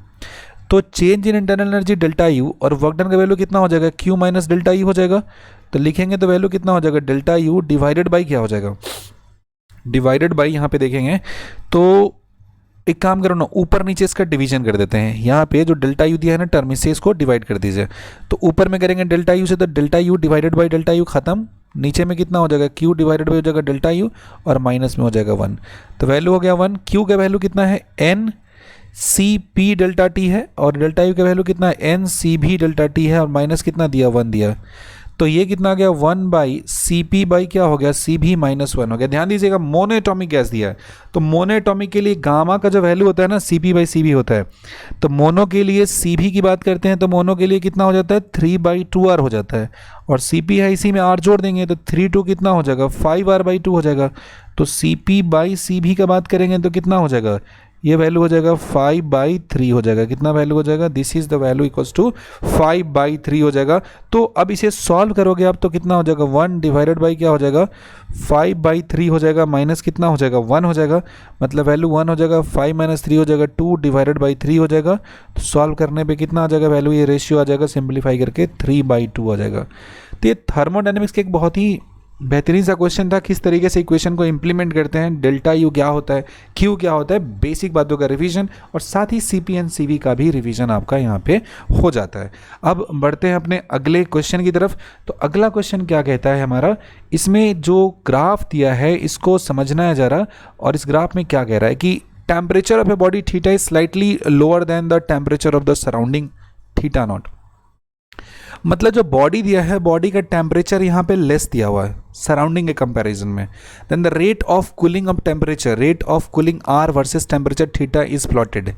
तो change in internal energy delta U और work done का value कितना हो जाएगा, Q minus delta U हो जाएगा। तो लिखेंगे तो वैल्यू कितना हो जाएगा, डेल्टा यू डिवाइडेड बाई क्या हो जाएगा, डिवाइडेड बाई यहाँ पे देखेंगे तो एक काम करो ना, ऊपर नीचे इसका डिवीजन कर देते हैं। यहाँ पे जो डेल्टा यू दिया है ना टर्म, इससे इसको डिवाइड कर दीजिए। तो ऊपर में करेंगे डेल्टा यू से तो delta U divided by delta U खत्म, नीचे में कितना हो जाएगा, क्यू डिवाइडेड बाई हो जाएगा डेल्टा यू और माइनस में हो जाएगा 1। तो वैल्यू हो गया 1। क्यू का वैल्यू कितना है, n C P delta T है, और डेल्टा यू का वैल्यू कितना है, एन सी भी डेल्टा टी है, और माइनस कितना दिया 1 दिया। तो ये कितना आ गया 1 बाई सी पी बाई क्या हो गया, सी भी माइनस 1 हो गया। ध्यान दीजिएगा मोनोएटॉमिक गैस दिया है, तो मोनोएटॉमिक के लिए गामा का जो वैल्यू होता है ना सी पी बाई सी भी होता है। तो मोनो के लिए सी भी की बात करते हैं तो मोनो के लिए कितना हो जाता है, 3/2r हो जाता है। और सी पी है, इसी में r जोड़ देंगे तो 3 कितना हो जाएगा, 5r/2 हो जाएगा। तो सी पी बाई सी भी का बात करेंगे तो कितना हो जाएगा, ये वैल्यू हो जाएगा 5/3 हो जाएगा। कितना वैल्यू हो जाएगा, this is the value equals to 5/3 हो जाएगा। तो अब इसे सॉल्व करोगे आप तो कितना हो जाएगा, 1 डिवाइडेड बाई क्या हो जाएगा, 5/3 हो जाएगा, माइनस कितना हो जाएगा 1 हो जाएगा। मतलब वैल्यू 1 हो जाएगा, 5 - 3 हो जाएगा, 2 डिवाइडेड बाई 3 हो जाएगा। तो सॉल्व करने पे कितना आ जाएगा वैल्यू, ये रेशियो आ जाएगा सिंप्लीफाई करके 3/2 आ जाएगा। तो ये थर्मोडायनेमिक्स के एक बहुत ही बेहतरीन सा क्वेश्चन था, किस तरीके से इक्वेशन को इंप्लीमेंट करते हैं, डेल्टा यू क्या होता है, क्यू क्या होता है, बेसिक बातों का रिवीजन, और साथ ही C P and C V का भी रिवीजन आपका यहाँ पे हो जाता है। अब बढ़ते हैं अपने अगले क्वेश्चन की तरफ। तो अगला क्वेश्चन क्या कहता है हमारा, इसमें जो ग्राफ दिया है इसको समझना है ज़रा। और इस ग्राफ में क्या कह रहा है कि temperature of a body theta is slightly lower than the temperature of the surrounding theta naught. मतलब जो बॉडी दिया है, बॉडी का टेम्परेचर यहाँ पे लेस दिया हुआ है सराउंडिंग के कंपैरिजन में। Then the rate of cooling of temperature, rate of cooling R versus temperature theta is plotted.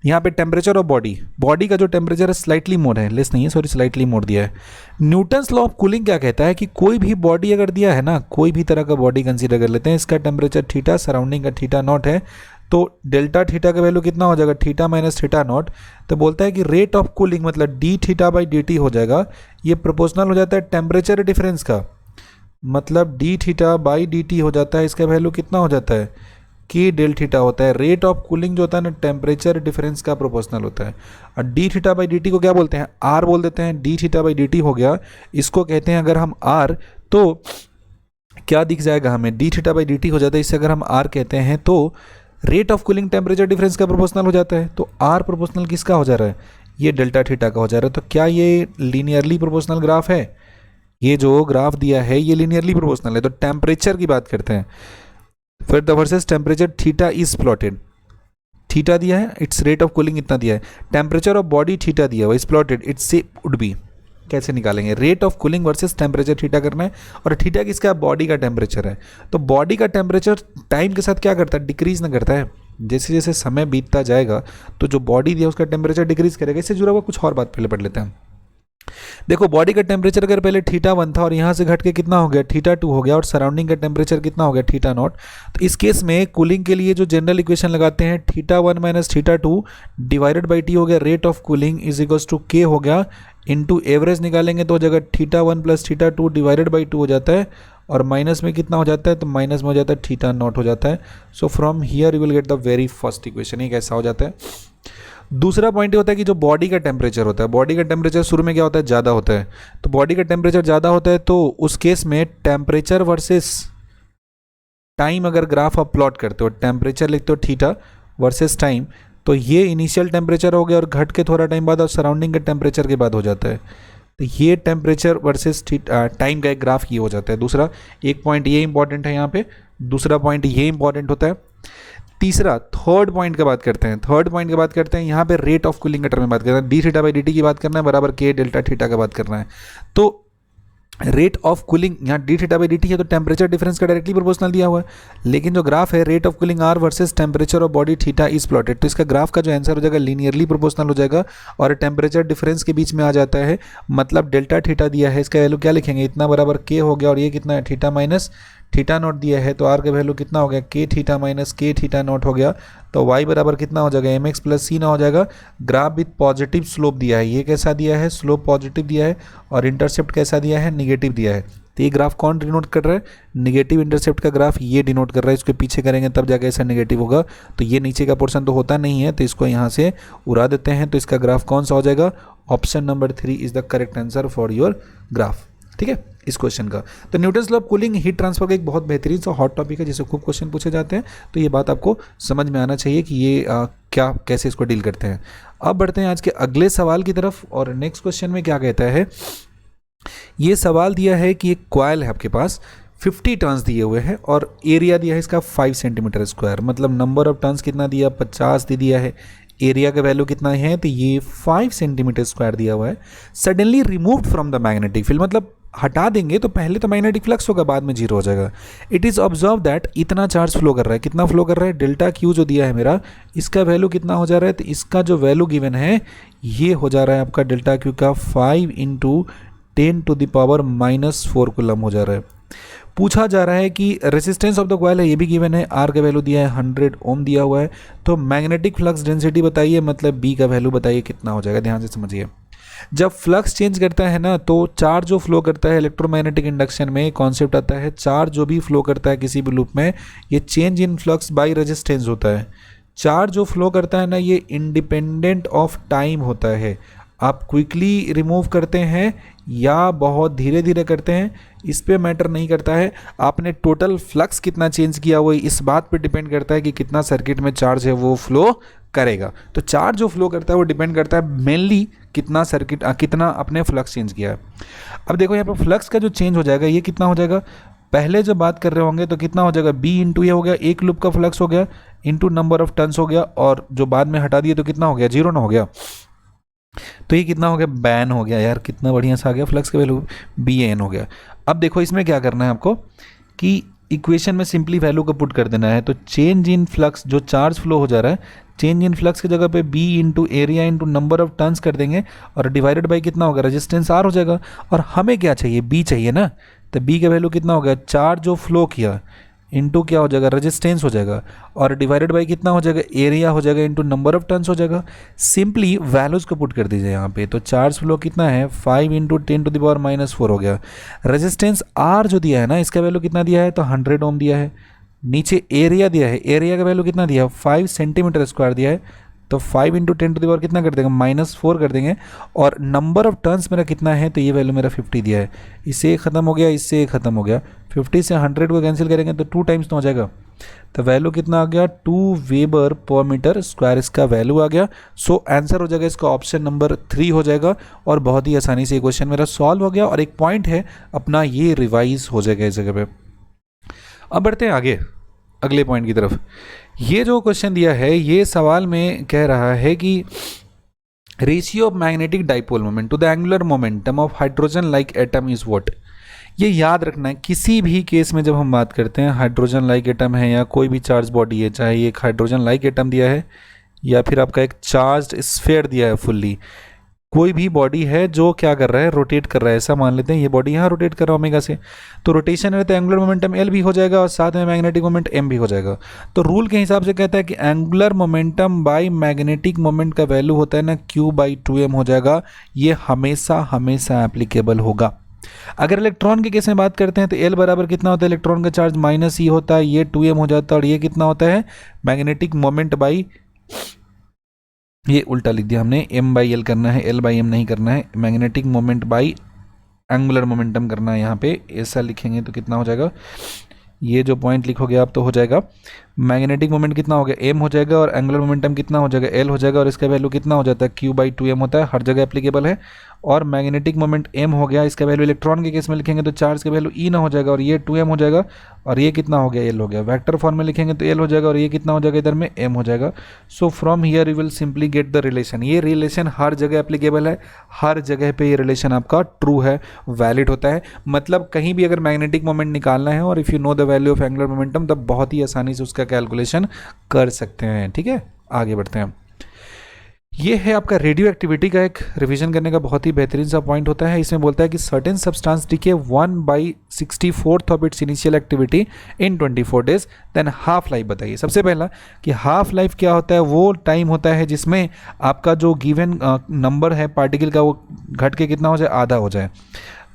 यहाँ पे टेम्परेचर ऑफ बॉडी, बॉडी का जो टेम्परेचर है स्लाइटली मोर है, लेस नहीं है, सॉरी स्लाइटली मोर दिया है। न्यूटन्स लॉ ऑफ कूलिंग क्या कहता है कि कोई भी बॉडी अगर दिया है ना, कोई भी तरह का बॉडी कंसीडर कर लेते हैं, इसका टेम्परेचर थीटा, सराउंडिंग का थीटा नॉट है, तो डेल्टा थीटा का वैल्यू कितना हो जाएगा, थीटा माइनस थीटा नॉट। तो बोलता है कि रेट ऑफ कूलिंग मतलब D theta by D T हो जाएगा, ये प्रोपोर्शनल हो जाता है टेम्परेचर डिफरेंस का, मतलब D theta by D T हो जाता है, इसका वैल्यू कितना हो जाता है, के डेल थीटा होता है। रेट ऑफ कूलिंग जो होता है ना टेम्परेचर डिफरेंस का प्रोपोर्शनल होता है। और D theta by D T को क्या बोलते हैं, आर बोल देते हैं। D theta by D T हो गया, इसको कहते हैं अगर हम आर, तो क्या दिख जाएगा हमें, D theta by D T हो जाता है, इससे अगर हम आर कहते हैं तो rate of cooling temperature difference का प्रोपोर्शनल हो जाता है। तो आर प्रोपोर्शनल किसका हो जा रहा है, ये डेल्टा थीटा का हो जा रहा है। तो क्या ये लीनियरली प्रोपोर्शनल ग्राफ है, ये जो ग्राफ दिया है ये लीनियरली प्रोपोर्शनल है। तो टेम्परेचर की बात करते हैं, फिर the versus temperature theta is plotted, theta दिया है, इट्स रेट ऑफ कूलिंग इतना दिया है, टेम्परेचर ऑफ बॉडी थीटा दिया हुआ इज प्लॉटेड, इट्स से वुड बी, कैसे निकालेंगे, rate of cooling versus temperature theta करना है। और थीटा किसका, बॉडी का टेम्परेचर है। तो बॉडी का टेम्परेचर टाइम के साथ क्या करता है, डिक्रीज ना करता है, जैसे जैसे समय बीतता जाएगा तो जो बॉडी दिया उसका टेम्परेचर डिक्रीज करेगा। इससे जुड़ा हुआ कुछ और बात पहले पढ़ लेते हैं। देखो बॉडी का टेम्परेचर अगर पहले थीटा 1 था और यहाँ से घट के कितना हो गया, थीटा 2 हो गया, और सराउंडिंग का टेम्परेचर कितना हो गया, थीटा नॉट। तो इस केस में कूलिंग के लिए जो जनरल इक्वेशन लगाते हैं, theta 1 minus theta 2 divided by T हो गया, rate of cooling is equals to K हो गया, इनटू एवरेज निकालेंगे तो जगह theta 1 plus theta 2 divided by 2 हो जाता है, और माइनस में कितना हो जाता है, तो माइनस में हो जाता है थीटा नॉट हो जाता है। So from here you will get the very first equation, ये कैसा हो जाता है। दूसरा पॉइंट ये होता है कि जो बॉडी का टेम्परेचर होता है, बॉडी का टेम्परेचर शुरू में क्या होता है, ज़्यादा होता है। तो बॉडी का टेम्परेचर ज़्यादा होता है तो उस केस में टेम्परेचर वर्सेस टाइम अगर ग्राफ आप प्लॉट करते हो, टेम्परेचर लिखते हो थीटा वर्सेस टाइम, तो ये इनिशियल टेम्परेचर हो गया और घट के थोड़ा टाइम बाद और सराउंडिंग के टेम्परेचर के बाद हो जाता है। तो ये टेम्परेचर वर्सेस टाइम का एक ग्राफ ये हो जाता है। दूसरा एक पॉइंट ये इंपॉर्टेंट है यहाँ पे, दूसरा पॉइंट ये इंपॉर्टेंट होता है। तीसरा थर्ड पॉइंट की बात करते हैं, थर्ड पॉइंट की बात करते हैं, यहाँ पे रेट ऑफ कूलिंग के टर्म में बात करते हैं, D theta by D T की बात करना है बराबर के डेल्टा थीटा का बात करना है। तो रेट ऑफ कूलिंग यहाँ D theta by D T है तो टेम्परेचर डिफरेंस का डायरेक्टली प्रोपोर्शनल दिया हुआ है, लेकिन जो ग्राफ है rate of cooling R versus temperature of body theta is plotted, तो इसका ग्राफ का जो आंसर हो जाएगा लीनियरली प्रोपोर्शनल हो जाएगा और टेम्परेचर डिफरेंस के बीच में आ जाता है। मतलब डेल्टा थीटा दिया है, इसका वैल्यू क्या लिखेंगे, इतना बराबर के हो गया, और ये कितना है थीटा माइनस थीटा नॉट दिया है, तो आर का वैल्यू कितना हो गया, के थीटा माइनस के थीटा नॉट हो गया। तो वाई बराबर कितना हो जाएगा, एम एक्स प्लस सी ना हो जाएगा। ग्राफ विथ पॉजिटिव स्लोप दिया है, ये कैसा दिया है, स्लोप पॉजिटिव दिया है, और इंटरसेप्ट कैसा दिया है, निगेटिव दिया है। तो ये ग्राफ कौन डिनोट कर रहा है, निगेटिव इंटरसेप्ट का ग्राफ ये डिनोट कर रहा है। इसके पीछे करेंगे तब जाके ऐसा नेगेटिव होगा, तो ये नीचे का पोर्शन तो होता नहीं है, तो इसको यहाँ से उड़ा देते हैं। तो इसका ग्राफ कौन सा हो जाएगा, option number 3 is the correct answer for your graph. ठीक है इस क्वेश्चन का। तो Newton's law of cooling heat transfer का एक बहुत बेहतरीन सा हॉट टॉपिक है, जिससे खूब क्वेश्चन पूछे जाते हैं, तो ये बात आपको समझ में आना चाहिए कि ये क्या कैसे इसको डील करते हैं। अब बढ़ते हैं आज के अगले सवाल की तरफ, और नेक्स्ट क्वेश्चन में क्या कहता है, ये सवाल दिया है कि एक कॉइल है आपके पास, 50 टर्न्स दिए हुए हैं और एरिया दिया है इसका 5 सेंटीमीटर स्क्वायर, मतलब नंबर ऑफ टर्न्स कितना दिया, 50 दे दिया है, एरिया का वैल्यू कितना है, तो ये 5 सेंटीमीटर स्क्वायर दिया हुआ है। Suddenly removed from the magnetic field, मतलब हटा देंगे तो पहले तो मैग्नेटिक फ्लक्स होगा, बाद में जीरो हो जाएगा। इट इज़ ऑब्जर्व दैट इतना चार्ज फ्लो कर रहा है, कितना फ्लो कर रहा है, डेल्टा क्यू जो दिया है मेरा, इसका वैल्यू कितना हो जा रहा है, तो इसका जो वैल्यू गिवन है ये हो जा रहा है आपका डेल्टा क्यू का 5 × 10⁻⁻4 कूलम हो जा रहा है। पूछा जा रहा है कि रेजिस्टेंस ऑफ द कॉइल है, ये भी गिवन है, आर का वैल्यू दिया है 100 ओम दिया हुआ है। तो मैग्नेटिक फ्लक्स डेंसिटी बताइए, मतलब बी का वैल्यू बताइए कितना हो जाएगा। ध्यान से समझिए, जब फ्लक्स चेंज करता है ना, तो चार्ज जो फ्लो करता है इलेक्ट्रोमैग्नेटिक इंडक्शन में कॉन्सेप्ट आता है, चार्ज जो भी फ्लो करता है किसी भी लूप में, ये change in flux by resistance होता है। चार्ज जो फ्लो करता है ना, ये इंडिपेंडेंट ऑफ टाइम होता है। आप क्विकली रिमूव करते हैं या बहुत धीरे धीरे करते हैं, इस पे मैटर नहीं करता है। आपने टोटल फ्लक्स कितना चेंज किया वो इस बात पे डिपेंड करता है कि कितना सर्किट में चार्ज है वो फ्लो करेगा। तो चार्ज जो फ्लो करता है वो डिपेंड करता है मेनली कितना अपने फ्लक्स चेंज किया है। अब देखो यहाँ पर फ्लक्स का जो चेंज हो जाएगा ये कितना हो जाएगा, पहले जब बात कर रहे होंगे तो कितना हो जाएगा, बी इंटू ये हो गया, एक लूप का फ्लक्स हो गया, इंटू नंबर ऑफ टर्न्स हो गया, और जो बाद में हटा दिए तो कितना हो गया, 0 ना हो गया। तो ये कितना हो गया, बैन हो गया यार, कितना बढ़िया सा आ गया फ्लक्स का वैल्यू, बी एन हो गया। अब देखो इसमें क्या करना है आपको कि इक्वेशन में सिंपली वैल्यू को पुट कर देना है। तो चेंज इन फ्लक्स, जो चार्ज फ्लो हो जा रहा है, चेंज इन फ्लक्स की जगह पे B into area into number of turns कर देंगे और डिवाइडेड बाई कितना होगा, रेजिस्टेंस आर हो जाएगा। और हमें क्या चाहिए, बी चाहिए ना, तो बी का वैल्यू कितना हो गया, चार्ज जो फ्लो किया इंटू क्या हो जाएगा, रेजिस्टेंस हो जाएगा, और डिवाइडेड बाई कितना हो जाएगा, एरिया हो जाएगा इंटू नंबर ऑफ टर्न्स हो जाएगा। सिंपली वैल्यूज़ को पुट कर दीजिए यहाँ पे, तो चार्ज फ्लो कितना है 5 इंटू 10⁻⁻4 हो गया। रेजिस्टेंस आर जो दिया है ना, इसका वैल्यू कितना दिया है, तो 100 ओम दिया है। नीचे एरिया दिया है, एरिया का वैल्यू कितना दिया है, 5 सेंटीमीटर स्क्वायर दिया है, तो 5 इंटू 10 कितना कर देंगे, -4 कर देंगे। और नंबर ऑफ टर्न्स मेरा कितना है, तो ये वैल्यू मेरा 50 दिया है। इससे एक ख़त्म हो गया, इससे एक ख़त्म हो गया, 50 से 100 को कैंसिल करेंगे तो 2 टाइम्स तो हो जाएगा। तो वैल्यू कितना आ गया, 2 वेबर पर मीटर स्क्वायर इसका वैल्यू आ गया। सो आंसर हो जाएगा इसका ऑप्शन नंबर 3 हो जाएगा। और बहुत ही आसानी से ये क्वेश्चन मेरा सॉल्व हो गया और एक पॉइंट है अपना ये रिवाइज हो जाएगा इस जगह पे। अब बढ़ते हैं आगे अगले पॉइंट की तरफ। ये जो क्वेश्चन दिया है, ये सवाल में कह रहा है कि ratio of magnetic dipole moment to the angular momentum of hydrogen like atom is what. ये याद रखना है, किसी भी केस में जब हम बात करते हैं हाइड्रोजन लाइक एटम है या कोई भी चार्ज बॉडी है, चाहे ये एक हाइड्रोजन लाइक एटम दिया है या फिर आपका एक चार्ज स्फीयर दिया है फुल्ली, कोई भी बॉडी है जो क्या कर रहा है, रोटेट कर रहा है, ऐसा मान लेते हैं ये बॉडी यहाँ रोटेट कर रहा है ओमेगा से, तो रोटेशन है तो एंगुलर मोमेंटम एल भी हो जाएगा और साथ में मैग्नेटिक मोमेंट एम भी हो जाएगा। तो रूल के हिसाब से कहता है कि angular momentum by magnetic moment का वैल्यू होता है ना Q/2m हो जाएगा। ये हमेशा हमेशा एप्लीकेबल होगा। अगर इलेक्ट्रॉन के केस में बात करते हैं तो एल बराबर कितना होता है, इलेक्ट्रॉन का चार्ज -e होता है, ये 2m हो जाता है, और ये कितना होता है, मैग्नेटिक मोमेंट बाई, ये उल्टा लिख दिया हमने, m/l करना है, l/m नहीं करना है, magnetic moment by angular momentum करना है। यहाँ पे ऐसा लिखेंगे तो कितना हो जाएगा, ये जो पॉइंट लिखोगे आप तो हो जाएगा मैग्नेटिक मोमेंट कितना हो गया, m हो जाएगा, और एंगुलर मोमेंटम कितना हो जाएगा, l हो जाएगा, और इसका वैल्यू कितना हो जाता है, Q/2m होता है, हर जगह एप्लीकेबल है। और मैग्नेटिक मोमेंट m हो गया, इसका वैल्यू इलेक्ट्रॉन के केस में लिखेंगे तो चार्ज का वैल्यू e ना हो जाएगा, और ये 2m हो जाएगा, और ये कितना हो गया, l हो गया। वेक्टर फॉर्म में लिखेंगे तो l हो जाएगा, और ये कितना हो जाएगा, इधर में m हो जाएगा। So from here you will simply get the relation. ये रिलेशन हर जगह एप्लीकेबल है, हर जगह पे ये रिलेशन आपका ट्रू है, वैलिड होता है। मतलब कहीं भी अगर मैग्नेटिक मोमेंट निकालना है और if you know the value of angular momentum, तब बहुत ही आसानी से उसका कैलकुलेशन कर सकते हैं। ठीक है, आगे बढ़ते हैं। ये है आपका रेडियो एक्टिविटी का एक रिवीजन करने का बहुत ही बेहतरीन सा पॉइंट होता है। इसमें बोलता है कि certain substance decay 1/64 of its initial activity in 24 days, than half life बताइए। सबसे पहला कि हाफ लाइफ क्या होता है, वो टाइम होता है जिसमें आपका जो गिवन नंबर है पार्टिकल का वो घट के कितना हो जाए, आधा हो जाए।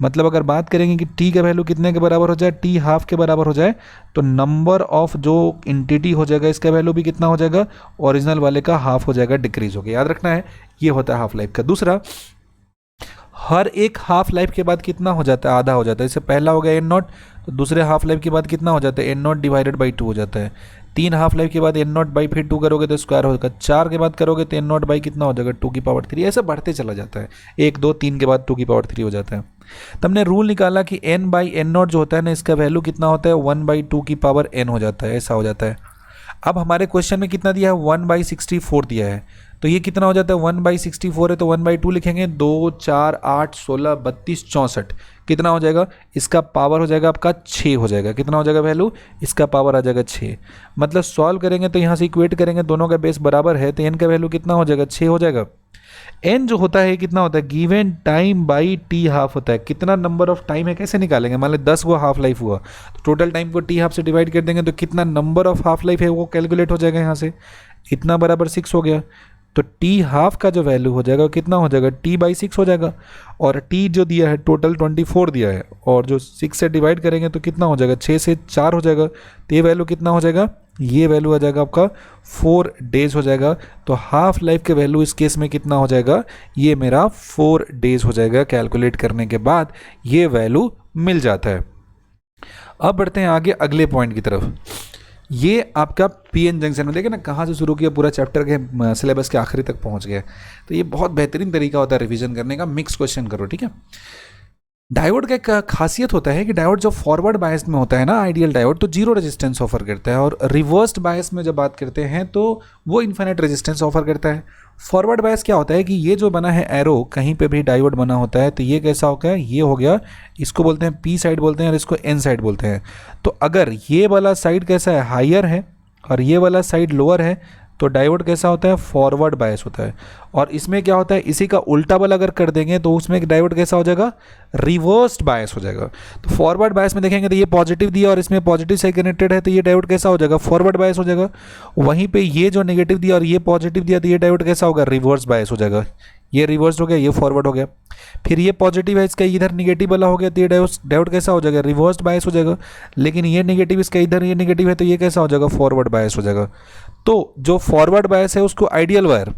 मतलब अगर बात करेंगे कि टी का वैल्यू कितने के बराबर हो जाए, टी हाफ के बराबर हो जाए, तो नंबर ऑफ जो इंटिटी हो जाएगा इसका वैल्यू भी कितना हो जाएगा, ओरिजिनल वाले का हाफ हो जाएगा, डिक्रीज हो गया। याद रखना है, ये होता है हाफ लाइफ का। दूसरा, हर एक हाफ लाइफ के बाद कितना हो जाता है, आधा हो जाता है। इससे पहला हो गया एन नॉट, तो दूसरे हाफ लाइफ के बाद कितना हो जाता है, एन नॉट डिवाइडेड बाई 2 हो जाता है। 3 हाफ लाइफ के बाद एन नॉट बाई फिर 2 करोगे तो स्क्वायर होगा। 4 के बाद करोगे तो एन नॉट बाई कितना हो जाएगा, 2⁻3। ऐसे बढ़ते चला जाता है, 1 2 3 के बाद 2⁻3 हो जाता है। तो हमने रूल निकाला कि n/n0 जो होता है ना, इसका वैल्यू कितना होता है, 1/2n हो जाता है, ऐसा हो जाता है। अब हमारे क्वेश्चन में कितना दिया है, 1/64 दिया है, तो ये कितना हो जाता है, 1/64 है तो 1/2 लिखेंगे, 2 4 8 16 32 64 कितना हो जाएगा, इसका पावर हो जाएगा आपका 6 हो जाएगा। कितना हो जाएगा वैल्यू, इसका पावर आ जाएगा 6। मतलब सॉल्व करेंगे तो यहाँ से इक्वेट करेंगे, दोनों का बेस बराबर है, तो n का वैल्यू कितना हो जाएगा, 6 हो जाएगा। n जो होता है कितना होता है, given time by T half होता है। कितना नंबर ऑफ टाइम है, कैसे निकालेंगे, मान लो 10 को हाफ लाइफ हुआ तो टोटल टाइम को टी हाफ से डिवाइड कर देंगे तो कितना नंबर ऑफ हाफ लाइफ है वो कैलकुलेट हो जाएगा। यहाँ से इतना बराबर 6 हो गया, तो टी हाफ का जो वैल्यू हो जाएगा कितना हो जाएगा, t/6 हो जाएगा। और t जो दिया है टोटल 24 दिया है, और जो 6 से डिवाइड करेंगे तो कितना हो जाएगा, 6 से 4 हो जाएगा, तो ये वैल्यू कितना हो जाएगा, ये वैल्यू आ जाएगा आपका 4 डेज हो जाएगा। तो हाफ लाइफ के वैल्यू इस केस में कितना हो जाएगा, ये मेरा 4 डेज हो जाएगा। कैलकुलेट करने के बाद ये वैल्यू मिल जाता है। अब बढ़ते हैं आगे अगले पॉइंट की तरफ। ये आपका पीएन जंक्शन में देखिए ना, कहाँ से शुरू किया, पूरा चैप्टर के सिलेबस के आखिरी तक पहुंच गया। तो ये बहुत बेहतरीन तरीका होता है रिवीजन करने का, मिक्स क्वेश्चन करो, ठीक है। डायोड का एक खासियत होता है कि डायोड जो फॉरवर्ड बायस में होता है ना, आइडियल डायोड, तो जीरो रेजिस्टेंस ऑफर करता है, और रिवर्स्ड बायस में जब बात करते हैं तो वो इन्फिनिट रेजिस्टेंस ऑफर करता है। फॉरवर्ड बायस क्या होता है कि ये जो बना है एरो, कहीं पे भी डायोड बना होता है तो ये कैसा हो गया, ये हो गया, इसको बोलते हैं पी साइड बोलते हैं और इसको एन साइड बोलते हैं। तो अगर ये वाला साइड कैसा है, हाइयर है, और ये वाला साइड लोअर है, तो डायोड कैसा होता है, फॉरवर्ड बायस होता है। और इसमें क्या होता है, इसी का उल्टा बल अगर कर देंगे तो उसमें डायोड कैसा हो जाएगा, रिवर्स्ड बायस हो जाएगा। तो फॉरवर्ड बायस में देखेंगे तो ये पॉजिटिव दिया और इसमें पॉजिटिव से कनेक्टेड है, तो ये डायोड कैसा हो जाएगा, फॉरवर्ड बायस हो जाएगा। वहीं पे ये जो नेगेटिव दिया और ये पॉजिटिव दिया, तो ये डायोड कैसा होगा, रिवर्स बायस हो जाएगा। ये रिवर्स हो गया, ये फॉरवर्ड हो गया। फिर ये पॉजिटिव है, इसका इधर निगेटिव वाला हो गया, तो ये डायोड कैसा हो जाएगा, रिवर्स बायस हो जाएगा। लेकिन ये नेगेटिव, इसका इधर ये नेगेटिव है, तो ये कैसा हो जाएगा, फॉरवर्ड बायस हो जाएगा। तो जो फॉरवर्ड बायस है उसको आइडियल वायर,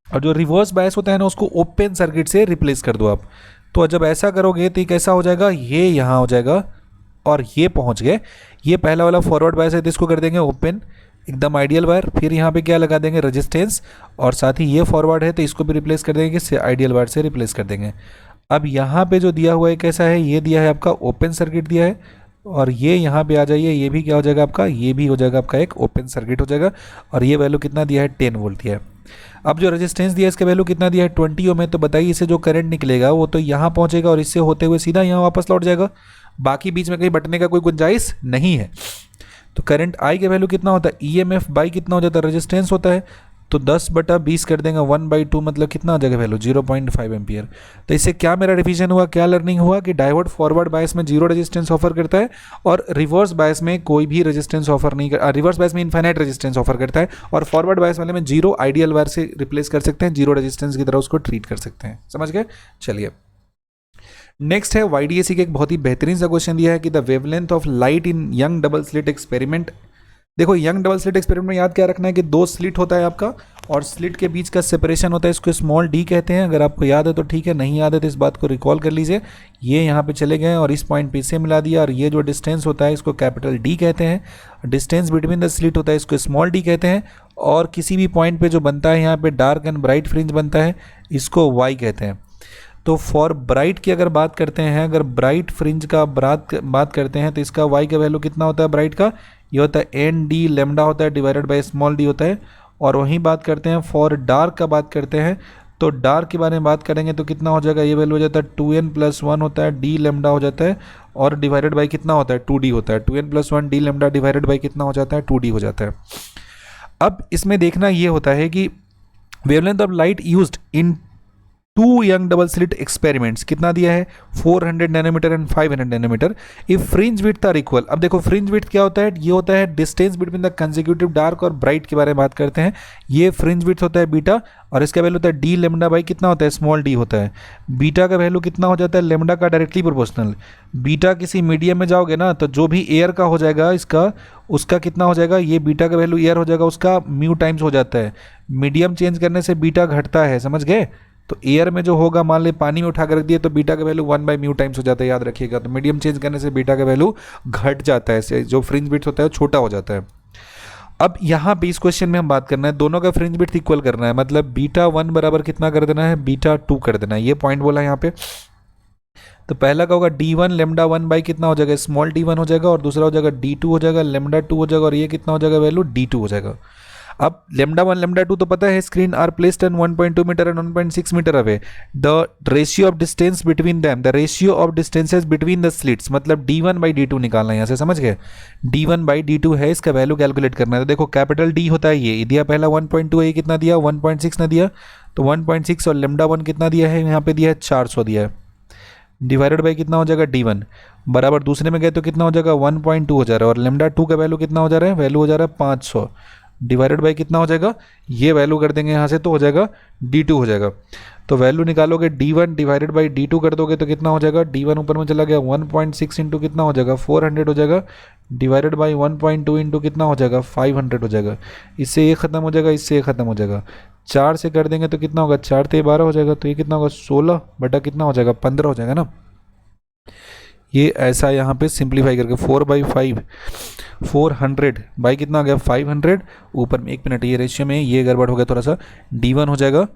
और जो रिवर्स बायस होता है ना उसको ओपन सर्किट से रिप्लेस कर दो आप। तो जब ऐसा करोगे तो ये कैसा हो जाएगा, ये यहाँ हो जाएगा और ये पहुँच गए। ये पहला वाला फॉरवर्ड बायस है तो इसको कर देंगे ओपन, एकदम आइडियल वायर। फिर यहाँ पे क्या लगा देंगे, रेजिस्टेंस, और साथ ही ये फॉरवर्ड है तो इसको भी रिप्लेस कर देंगे, किससे, आइडियल वायर से रिप्लेस कर देंगे। अब यहाँ पे जो दिया हुआ है कैसा है, ये दिया है आपका ओपन सर्किट दिया है, और ये यहाँ पे आ जाइए, ये भी क्या हो जाएगा आपका, ये भी हो जाएगा आपका एक ओपन सर्किट हो जाएगा। और ये वैल्यू कितना दिया है, 10 वोल्ट दिया है। अब जो रेजिस्टेंस दिया है इसका वैल्यू कितना दिया है, 20 ओम है। तो बताइए इससे जो करंट निकलेगा वो तो यहाँ पहुँचेगा और इससे होते हुए सीधा यहाँ वापस लौट जाएगा, बाकी बीच में कहीं बटने का कोई गुंजाइश नहीं है। तो करंट आई का वैल्यू कितना होता है, ईएमएफ बाई कितना हो जाता है, रेजिस्टेंस होता है, तो 10/20 कर देंगे, 1/2 मतलब कितना आ जाएगा वैल्यू, 0.5 एम्पियर। तो इससे क्या मेरा रिवीजन हुआ, क्या लर्निंग हुआ कि डायोड फॉरवर्ड बायस में 0 रेजिस्टेंस ऑफर करता है और रिवर्स बायस में कोई भी रेजिस्टेंस ऑफर नहीं कर, रिवर्स बायस में इनफाइनाइट रेजिस्टेंस ऑफर करता है, और फॉरवर्ड बायस वाले में 0 आइडियल वायर से रिप्लेस कर सकते हैं, 0 रेजिस्टेंस की तरह उसको ट्रीट कर सकते हैं। समझ गए, चलिए नेक्स्ट है वाईडीएसी के एक बहुत ही बेहतरीन सा क्वेश्चन दिया है कि the wavelength of light in young double slit experiment. देखो यंग डबल स्लिट एक्सपेरिमेंट में याद क्या रखना है कि 2 स्लिट होता है आपका और स्लिट के बीच का सेपरेशन होता है, इसको स्मॉल डी कहते हैं। अगर आपको याद है तो ठीक है, नहीं याद है तो इस बात को रिकॉल कर लीजिए। ये यहाँ पे चले गए और इस पॉइंट पे इसे मिला दिया, और ये जो डिस्टेंस होता है इसको कैपिटल डी कहते हैं। डिस्टेंस बिटवीन द स्लिट होता है इसको स्मॉल डी कहते हैं, और किसी भी पॉइंट पे जो बनता है यहाँ पे डार्क एंड ब्राइट फ्रिंज बनता है इसको वाई कहते हैं। तो फॉर ब्राइट की अगर बात करते हैं, अगर ब्राइट फ्रिंज का बात करते हैं तो इसका वाई का वैल्यू कितना होता है ब्राइट का, ये होता है एन डी लेमडा होता है डिवाइडेड बाय स्मॉल डी होता है। और वहीं बात करते हैं फॉर डार्क का बात करते हैं, तो डार्क के बारे में बात करेंगे तो कितना हो जाएगा, ये वैल्यू हो जाता है 2n+1 होता है, डी लेमडा हो जाता है, और डिवाइडेड बाई कितना होता है 2d होता है। 2n+1 D lambda divided by कितना हो जाता है 2d हो जाता है। अब इसमें देखना ये होता है कि wavelength of light used in 2 Young double slit experiments कितना दिया है, 400 nanometre and 500 nanometre. If fringe width are equal, अब देखो फ्रिंज विड्थ क्या होता है, ये होता है distance between the consecutive dark और ब्राइट के बारे में बात करते हैं। ये फ्रिंज विड्थ होता है बीटा, और इसका वैल्यू होता है डी लेमडा बाई कितना होता है, स्मॉल डी होता है। बीटा का वैल्यू कितना हो जाता है, लेमडा का डायरेक्टली प्रोपोर्शनल। बीटा किसी मीडियम में जाओगे ना तो जो भी एयर का हो जाएगा इसका, उसका कितना हो जाएगा, ये बीटा का वैल्यू एयर हो जाएगा उसका म्यू टाइम्स हो जाता है। मीडियम चेंज करने से बीटा घटता है, समझ गए। तो एयर में जो होगा, मान ले पानी में उठा कर रख दिए तो बीटा का वैल्यू 1/μ टाइम्स हो जाता है, याद रखिएगा। तो मीडियम चेंज करने से बीटा का वैल्यू घट जाता है, जो फ्रिंज बिट्स होता है वो छोटा हो जाता है। अब यहाँ पे इस क्वेश्चन में हम बात करना है, दोनों का फ्रिंज बिट्स इक्वल करना है, मतलब β1 बराबर कितना कर देना है, β2 कर देना है। ये पॉइंट बोला यहाँ पे। तो पहला का होगा d1 लेमडा 1 बाई कितना हो जाएगा, स्मॉल d1 हो जाएगा, और दूसरा हो जाएगा d2 हो जाएगा, लेमडा 2 हो जाएगा, और ये कितना हो जाएगा वैल्यू d2 हो जाएगा। अब लेमडा 1 लेमडा 2 तो पता है, screen are placed an 1.2 metre and 1.6 metre away. The ratio of distance between them, the ratio of distances between the slits, मतलब d1/d2 निकालना है यहाँ से, समझ गए। d1/d2 है, इसका वैल्यू कैलकुलेट करना है। तो देखो कैपिटल D होता है, ये दिया पहला 1.2 है, ये कितना दिया 1.6 ना दिया, तो 1.6 और लेमडा 1 कितना दिया है, यहाँ पे दिया है 400 दिया है, डिवाइडेड बाई कितना हो जाएगा d1 बराबर, दूसरे में गए तो कितना हो जाएगा 1.2 हो जा रहा है, और लेमडा 2 का वैल्यू कितना हो जा रहा है, वैल्यू हो जा रहा है 500 डिवाइडेड बाई कितना हो जाएगा, ये वैल्यू कर देंगे यहाँ से तो हो जाएगा d2 हो जाएगा। तो वैल्यू निकालोगे d1 डिवाइडेड बाई d2 कर दोगे तो कितना हो जाएगा, d1 ऊपर में चला गया 1.6 इंटू कितना हो जाएगा 400 हो जाएगा, डिवाइडेड बाई 1.2 इंटू कितना हो जाएगा 500 हो जाएगा। इससे ये खत्म हो जाएगा, इससे ये खत्म हो जाएगा, 4 से कर देंगे तो कितना होगा, 4 से 12 हो जाएगा, तो ये कितना होगा 16 बटा कितना हो जाएगा 15 हो जाएगा ना। ये ऐसा यहाँ पे सिंप्लीफाई करके 4/5 400 बाई कितना हो गया 500, ऊपर में 1 मिनट ये रेशियो में ये गड़बड़ हो गया थोड़ा सा, d1 हो जाएगा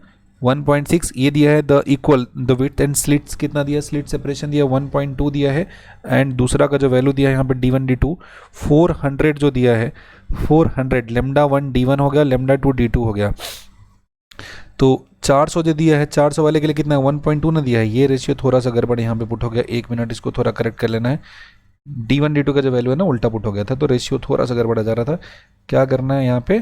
1.6, ये दिया है the equal the width and slits कितना दिया, स्लिट सेपरेशन दिया 1.2 दिया है, एंड दूसरा का जो वैल्यू दिया है यहाँ पे d1 d2 400 जो दिया है 400, लेमडा 1 d1 हो गया, लेमडा 2 d2 हो गया। तो 400 जो दिया है, 400 वाले के लिए कितना 1.2 ना दिया है, ये रेशियो थोड़ा सा गड़बड़ यहाँ पे पुट हो गया, 1 मिनट इसको थोड़ा करेक्ट कर लेना है। d1 d2 का जो वैल्यू है ना उल्टा पुट हो गया था, तो रेशियो थोड़ा सा गड़बड़ा जा रहा था। क्या करना है यहाँ पे,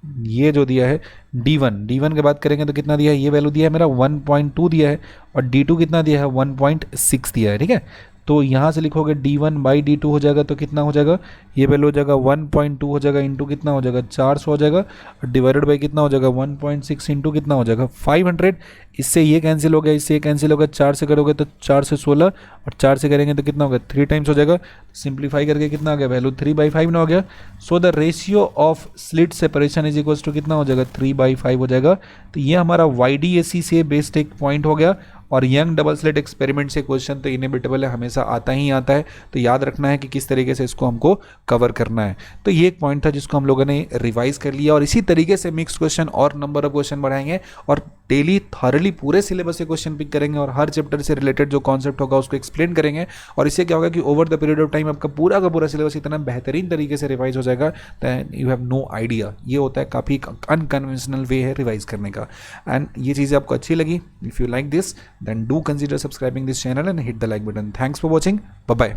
ये जो दिया है D1 की बात करेंगे तो कितना दिया है, ये वैल्यू दिया है मेरा 1.2 दिया है, और D2 कितना दिया है 1.6 दिया है, ठीक है। तो यहाँ से लिखोगे D1/D2 हो जाएगा तो कितना हो जाएगा, ये वैल्यू हो जाएगा 1.2 हो जाएगा, इंटू कितना हो जाएगा 400 हो जाएगा, और डिवाइडेड बाई कितना हो जाएगा 1.6 इंटू कितना हो जाएगा 500। इससे ये कैंसिल हो गया, इससे ये कैंसिल होगा, 4 से करोगे तो 4 से 16, और 4 से करेंगे तो कितना होगा 3 टाइम्स हो जाएगा। सिंप्लीफाई करके कितना आ गया, वैल्यू 3/5 ना हो गया। So the ratio of slit separation is equals to कितना हो जाएगा 3/5 हो जाएगा। तो ये हमारा YDAC से बेस्ड एक पॉइंट हो गया। और यंग डबल स्लिट एक्सपेरिमेंट से क्वेश्चन तो इनएविटेबल है, हमेशा आता ही आता है, तो याद रखना है कि किस तरीके से इसको हमको कवर करना है। तो ये एक पॉइंट था जिसको हम लोगों ने रिवाइज कर लिया, और इसी तरीके से मिक्स क्वेश्चन और नंबर ऑफ क्वेश्चन बढ़ाएंगे, और डेली थॉरली पूरे सिलेबस से क्वेश्चन पिक करेंगे, और हर चैप्टर से रिलेटेड जो कॉन्सेप्ट होगा उसको एक्सप्लेन करेंगे। और इससे क्या होगा कि over the period of time आपका पूरा का पूरा सिलेबस इतना बेहतरीन तरीके से रिवाइज हो जाएगा that you have no idea. ये होता है काफ़ी अनकन्वेंशनल वे है रिवाइज करने का। एंड ये चीज़ें आपको अच्छी लगी, if you like this then do consider subscribing this channel and hit the like button. Thanks for watching. Bye bye.